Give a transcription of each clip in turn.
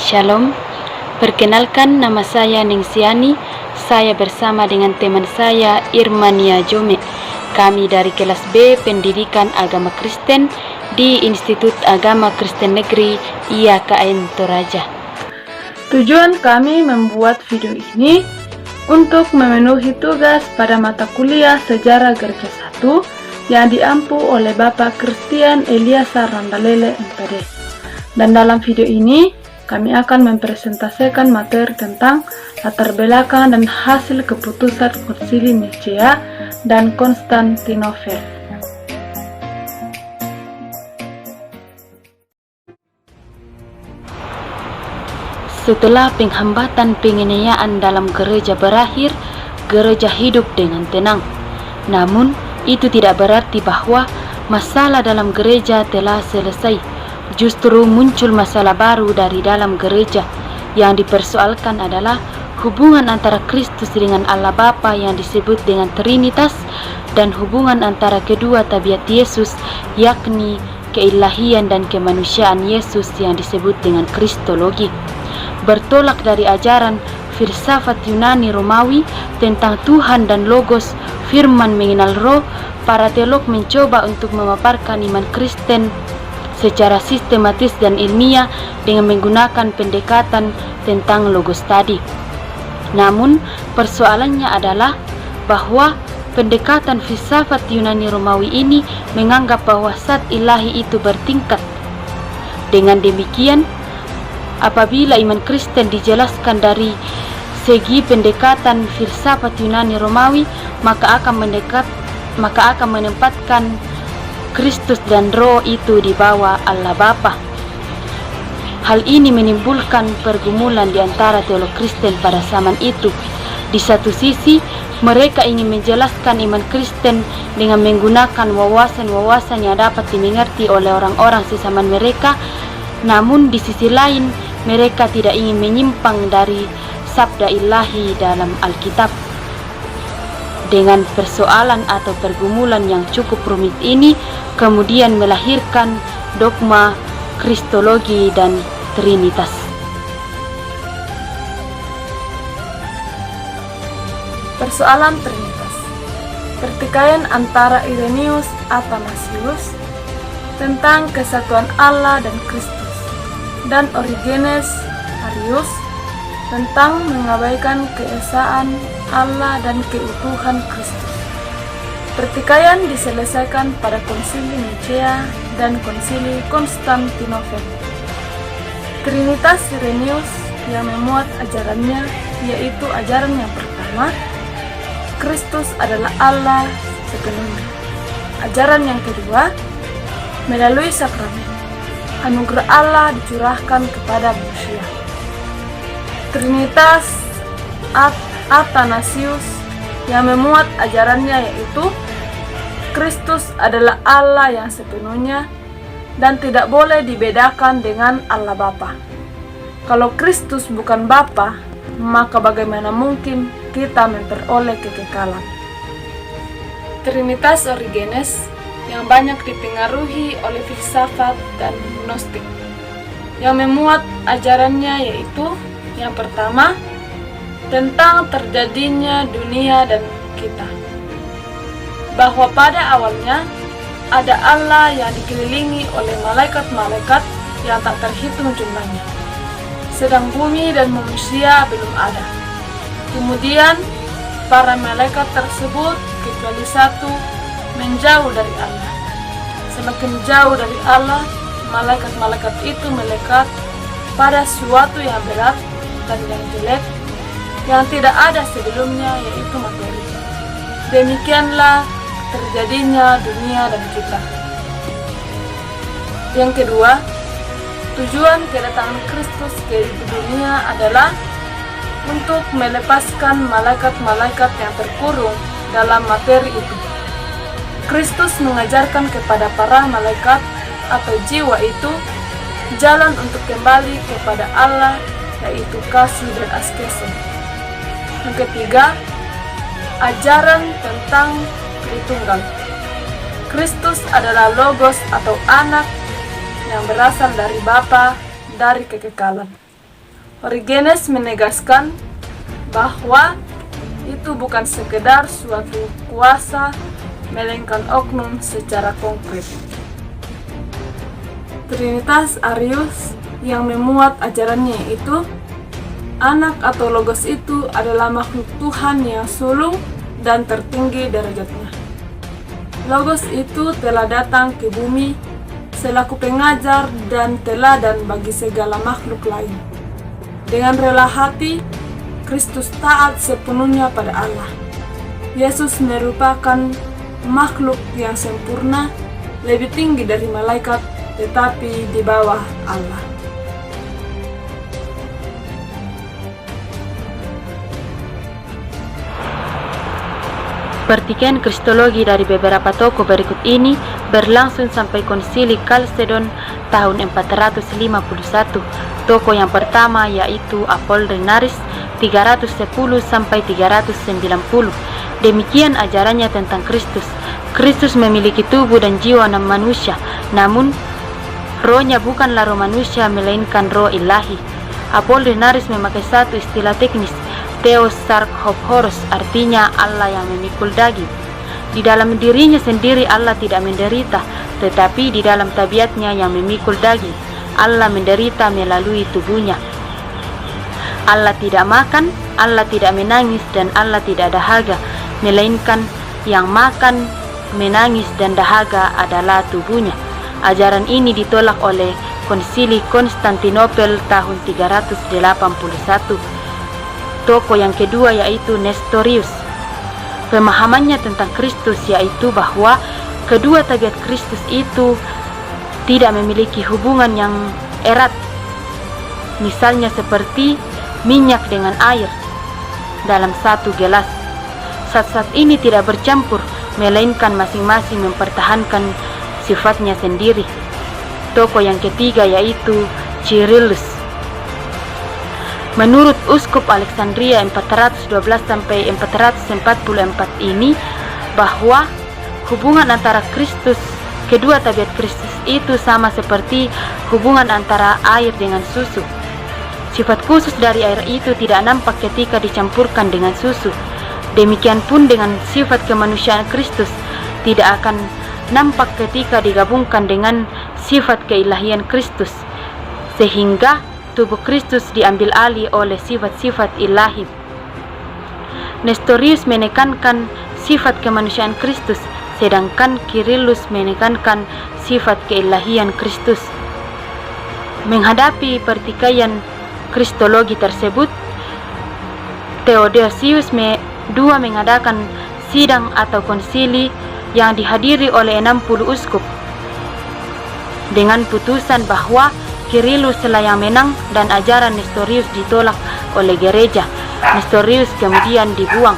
Shalom, perkenalkan nama saya Ningsiani. Saya bersama dengan teman saya Irmania Jome. Kami dari kelas B Pendidikan Agama Kristen di Institut Agama Kristen Negeri IAKN Toraja. Tujuan kami membuat video ini untuk memenuhi tugas pada mata kuliah Sejarah Gereja 1 yang diampu oleh Bapak Christian Eliazar Randalele MPD. Dan dalam video ini kami akan mempresentasikan materi tentang latar belakang dan hasil keputusan Konsili Nicea dan Konstantinopel. Setelah penghambatan penganiayaan dalam gereja berakhir, gereja hidup dengan tenang. Namun, itu tidak berarti bahwa masalah dalam gereja telah selesai. Justru muncul masalah baru dari dalam gereja. Yang dipersoalkan adalah hubungan antara Kristus dengan Allah Bapa yang disebut dengan Trinitas dan hubungan antara kedua tabiat Yesus, yakni keilahian dan kemanusiaan Yesus yang disebut dengan Kristologi. Bertolak dari ajaran filsafat Yunani Romawi tentang Tuhan dan Logos, firman mengenal roh, para teolog mencoba untuk memaparkan iman Kristen secara sistematis dan ilmiah dengan menggunakan pendekatan tentang Logos tadi. Namun, persoalannya adalah bahwa pendekatan filsafat Yunani Romawi ini menganggap bahwa zat ilahi itu bertingkat. Dengan demikian, apabila iman Kristen dijelaskan dari segi pendekatan filsafat Yunani Romawi, maka akan menempatkan Kristus dan Roh itu di bawah Allah Bapa. Hal ini menimbulkan pergumulan di antara teolog Kristen pada zaman itu. Di satu sisi, mereka ingin menjelaskan iman Kristen dengan menggunakan wawasan-wawasan yang dapat dimengerti oleh orang-orang sezaman mereka. Namun di sisi lain, mereka tidak ingin menyimpang dari sabda ilahi dalam Alkitab. Dengan persoalan atau pergumulan yang cukup rumit ini, kemudian melahirkan dogma Kristologi dan Trinitas. Persoalan Trinitas. Pertikaian antara Irenaeus Athanasius tentang kesatuan Allah dan Kristus, dan Origenes Arius tentang mengabaikan keesaan Allah dan keutuhan Kristus. Pertikaian diselesaikan pada Konsili Nicea dan Konsili Konstantinopel. Trinitas Irenaeus yang memuat ajarannya, yaitu ajaran yang pertama, Kristus adalah Allah sepenuhnya. Ajaran yang kedua, melalui sakramen, anugerah Allah dicurahkan kepada manusia. Trinitas Athanasius yang memuat ajarannya, yaitu Kristus adalah Allah yang sepenuhnya dan tidak boleh dibedakan dengan Allah Bapa. Kalau Kristus bukan Bapa, maka bagaimana mungkin kita memperoleh kekekalan? Trinitas Origenes yang banyak dipengaruhi oleh filsafat dan gnostik, yang memuat ajarannya, yaitu yang pertama, tentang terjadinya dunia dan kita, bahwa pada awalnya ada Allah yang dikelilingi oleh malaikat-malaikat yang tak terhitung jumlahnya, sedang bumi dan manusia belum ada. Kemudian para malaikat tersebut kecuali satu menjauh dari Allah. Semakin jauh dari Allah, malaikat-malaikat itu melekat pada sesuatu yang berat dan yang jelek yang tidak ada sebelumnya, yaitu materi. Demikianlah terjadinya dunia dan kita. Yang kedua, tujuan kedatangan Kristus ke dunia adalah untuk melepaskan malaikat-malaikat yang terkurung dalam materi itu. Kristus mengajarkan kepada para malaikat atau jiwa itu jalan untuk kembali kepada Allah, yaitu kasih dan askese. Yang ketiga, ajaran tentang Tritunggal. Kristus adalah Logos atau anak yang berasal dari Bapa dari kekekalan. Origenes menegaskan bahwa itu bukan sekedar suatu kuasa, melainkan oknum secara konkret. Trinitas Arius yang memuat ajarannya itu, anak atau logos itu adalah makhluk Tuhan yang sulung dan tertinggi derajatnya. Logos itu telah datang ke bumi selaku pengajar dan teladan bagi segala makhluk lain. Dengan rela hati, Kristus taat sepenuhnya pada Allah. Yesus merupakan makhluk yang sempurna, lebih tinggi dari malaikat, tetapi di bawah Allah. Pertikaian kristologi dari beberapa tokoh berikut ini berlangsung sampai Konsili Kalsedon tahun 451. Tokoh yang pertama yaitu Apollinaris 310 sampai 390. Demikian ajarannya tentang Kristus. Kristus memiliki tubuh dan jiwa manusia, namun rohnya bukanlah roh manusia melainkan roh ilahi. Apollinaris memakai satu istilah teknis, Theos Sarkophoros, artinya Allah yang memikul daging. Di dalam dirinya sendiri Allah tidak menderita, tetapi di dalam tabiatnya yang memikul daging, Allah menderita melalui tubuhnya. Allah tidak makan, Allah tidak menangis, dan Allah tidak dahaga, melainkan yang makan, menangis, dan dahaga adalah tubuhnya. Ajaran ini ditolak oleh Konsili Konstantinopel tahun 381. Tokoh yang kedua yaitu Nestorius. Pemahamannya tentang Kristus yaitu bahwa kedua tabiat Kristus itu tidak memiliki hubungan yang erat, misalnya seperti minyak dengan air dalam satu gelas. Zat-zat ini tidak bercampur, melainkan masing-masing mempertahankan sifatnya sendiri. Tokoh yang ketiga yaitu Cyrillus. Menurut Uskup Alexandria 412 sampai 444 ini, bahwa hubungan antara Kristus, kedua tabiat Kristus itu sama seperti hubungan antara air dengan susu. Sifat khusus dari air itu tidak nampak ketika dicampurkan dengan susu. Demikian pun dengan sifat kemanusiaan Kristus tidak akan nampak ketika digabungkan dengan sifat keilahian Kristus, sehingga tubuh Kristus diambil alih oleh sifat-sifat ilahi. Nestorius menekankan sifat kemanusiaan Kristus, sedangkan Cyrillus menekankan sifat keilahian Kristus. Menghadapi pertikaian kristologi tersebut, Theodosius II mengadakan sidang atau konsili yang dihadiri oleh 60 uskup dengan putusan bahwa Cyrillus lah yang menang dan ajaran Nestorius ditolak oleh gereja. Nestorius kemudian dibuang.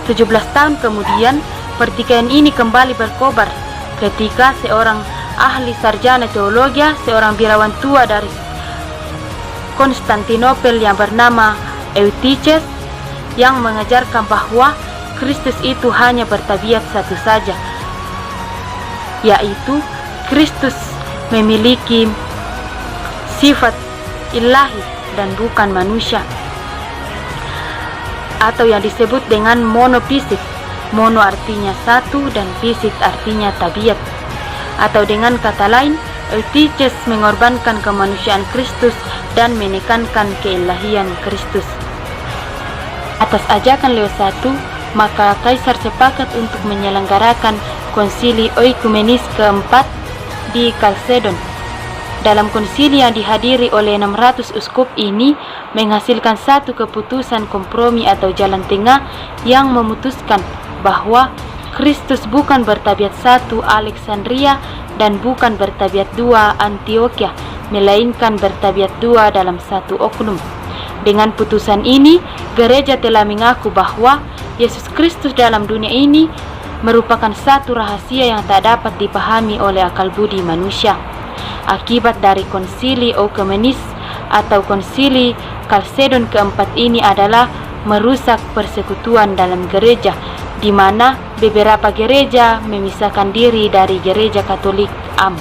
17 tahun kemudian, pertikaian ini kembali berkobar ketika seorang ahli sarjana teologi, seorang birawan tua dari Konstantinopel yang bernama Eutyches, yang mengajarkan bahwa Kristus itu hanya bertabiat satu saja, yaitu Kristus memiliki sifat ilahi dan bukan manusia, atau yang disebut dengan monofisik. Mono artinya satu dan fisik artinya tabiat. Atau dengan kata lain, Eutyches mengorbankan kemanusiaan Kristus dan menekankan keilahian Kristus. Atas ajakan Leo I, maka Kaisar sepakat untuk menyelenggarakan konsili oikumenis keempat di Kalsedon. Dalam konsili yang dihadiri oleh 600 uskup ini menghasilkan satu keputusan kompromi atau jalan tengah yang memutuskan bahwa Kristus bukan bertabiat satu Alexandria dan bukan bertabiat dua Antioquia, melainkan bertabiat dua dalam satu oknum. Dengan putusan ini, gereja telah mengaku bahwa Yesus Kristus dalam dunia ini merupakan satu rahasia yang tak dapat dipahami oleh akal budi manusia. Akibat dari konsili oikumenis atau konsili Kalsedon keempat ini adalah merusak persekutuan dalam gereja, di mana beberapa gereja memisahkan diri dari gereja Katolik AM.